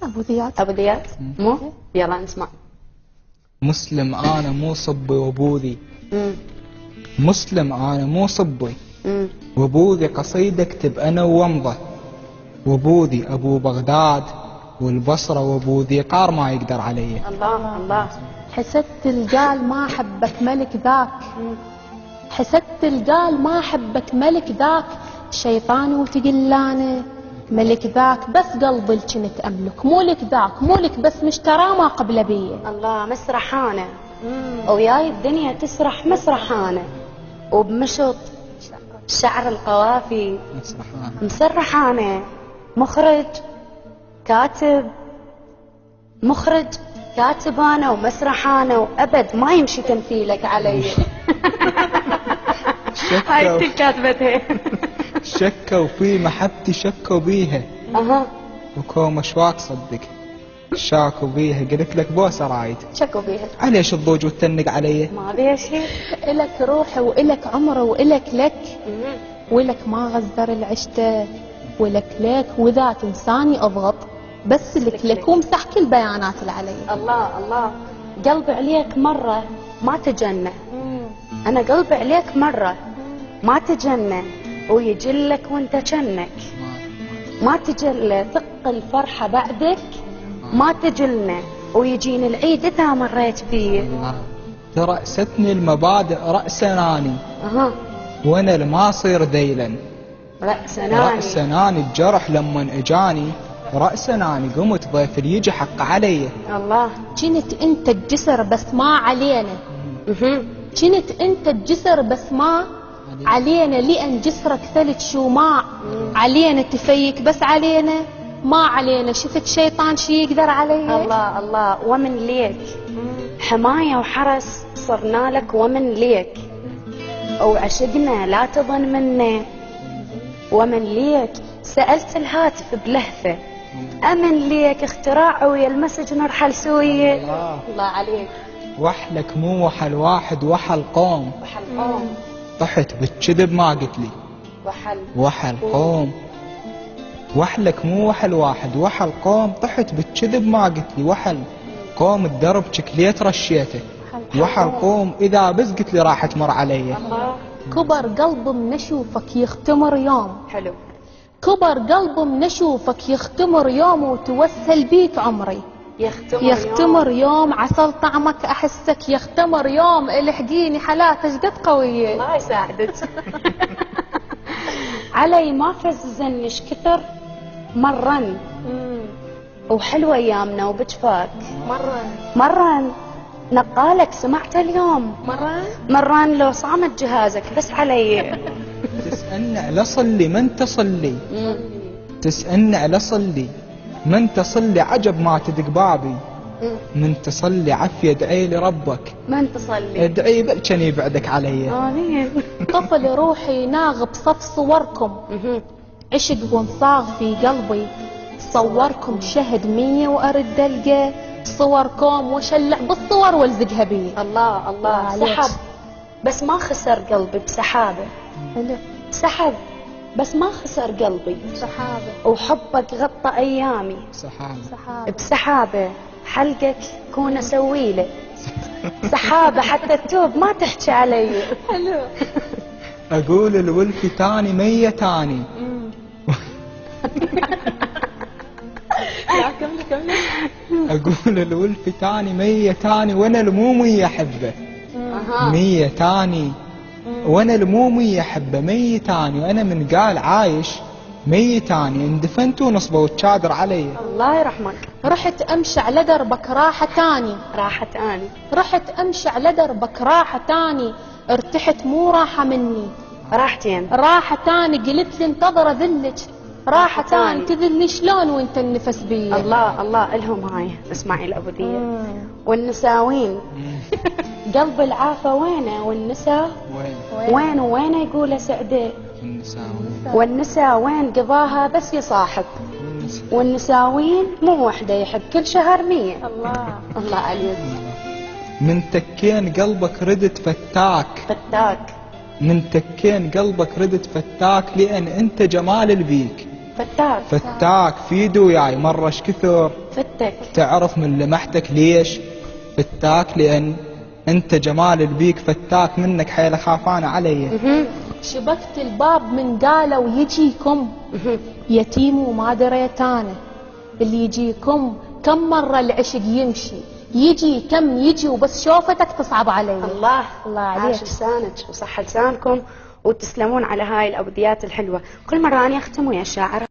ابو ذياد. ابو ذياد مو؟ يلا نسمع. مسلم انا مو صبي وابوذي، مسلم انا مو صبي وابوذي قصيدة اكتب انا وامضى، وابوذي ابو بغداد والبصرة وابوذي قار ما يقدر علي. الله الله. حسدت القال ما حبك ملك ذاك، حسدت القال ما حبك ملك ذاك، شيطان وتقلانه ملك ذاك، بس قلبي كنت املك، مو لك ذاك مو لك بس مشترى ما قبل بيه. الله مسرحانه وياي الدنيا تسرح مسرحانه، وبمشط شعر القوافي مسرحانه، مخرج كاتب، مخرج كاتب انا ومسرحانه، وابد ما يمشي تمثيلك علي. هاي انت كاتبتها. شكوا في محبتي شكوا بيها، وكوم اشواك صدق شاكوا بيها، قلت لك بوسه رايد شكوا بيها. عليش الضوج وتنق علي؟ ما بيها شيء. الك روحي والك عمره والك لك، ولك ما غزر العشته، ولك لك واذا تنساني اضغط، بس لك ومسح كل بيانات اللي علي. الله الله. قلبي عليك مره ما تجنى، انا قلبي عليك مره ما تجنى، ويجلك وانت جنك ما تجلى، ثق الفرحة بعدك ما تجلنا، ويجيني العيد اذا مريت بيه. ترأستني المبادئ رأسناني، وانا ما صير ذيلا، رأسناني الجرح لما اجاني، رأسناني قمت ضيف اللي يجي حق علي. الله. كنت انت الجسر بس ما علينا، كنت انت الجسر بس ما علينا، لأن جسرك ثلج شماع، علينا تفيك بس علينا ما علينا، شفت شيطان شي يقدر علي. الله الله. ومن ليك حماية وحرس صرنا لك، ومن ليك وعشقنا لا تظن منا، ومن ليك سألت الهاتف بلهفة، أمن ليك اختراع ويا المسج نرحل سوية. الله عليك. وحلك مو وحل واحد وحل قوم، وحل قوم طحت بالكذب ما قلت لي، وحل قوم. وحلك مو وحل واحد وحل قوم، طحت بالكذب ما قلت لي، وحل قوم الدرب شكليت رشيته، وحل قوم اذا بس قلت لي راح تمر علي. كبر قلب من اشوفك يختمر يوم، حلو. كبر قلب من اشوفك يختمر يوم، وتوسل بيك عمري يختمر يوم، عسل طعمك احسك يختمر يوم، الحقيني حالاتك قد قويه. الله يساعدك. علي ما فزنش كثر مرن، وحلوه ايامنا وبجفاك مرن، نقالك سمعت اليوم مرن لو صامت جهازك بس علي. تسألني على صلي من تصلي، تسألني على صلي من تصلي، عجب ما تدق بابي، من تصلي عافية ادعي لربك، من تصلي ادعي بلكن يبعدك علي. آمين. طفل روحي ناغ بصف صوركم، عشق وانصاغ في قلبي، صوركم شهد 100 وارد القى صوركم، وشلع بالصور والزقها بي. الله الله. سحب بس ما خسر قلبي بسحابه، سحب بس ما خسر قلبي سحابه، وحبك غطى ايامي سحابه بسحابه، حلقك كون اسوي له سحابه، حتى التوب ما تحكي علي. حلو. اقول الولف تاني 100 تاني. كمل. اقول الولف تاني 100 تاني، وانا المومي احبه 100 تاني، وانا المومي احبه 100 تاني، وانا من قال عايش 100 تاني، اندفنت ونصبه وتشادر علي. الله يرحمك. رحت امشي على دربك راحه تاني، راحت اني رحت امشي على دربك راحه تاني، ارتحت مو راحه مني، راحتين راحه تاني، قلت لي انتظر ذلك راحه تاني، تذلني شلون وانت النفس بي. الله الله. الهم هاي اسماعيل ابو ذية. والنساوين قلب العافى وينه، والنساء وين يقول سعده، والنساء وين قضاها بس يصاحب، والنساوين مو وحده يحب كل شهر 100. الله عليك. من تكين قلبك ردت فتاك، من تكين قلبك ردت فتاك، لأن أنت جمال البيك، فتاك فيدو وياي مرة ايش كثر فتك. تعرف من لمحتك ليش فتاك؟ لأن أنت جمال البيك فتاك منك حيل خافان علي. شبكت الباب من قالوا يجيكم يتيم وما دريت أنا اللي يجيكم كم مرة العشق يمشي يجي كم يجي وبس شوفتك تصعب علي. الله عليك. عاش لسانك وصح لسانكم وتسلمون على هاي الأبديات الحلوة. كل مرة أنا أختم ويا الشاعر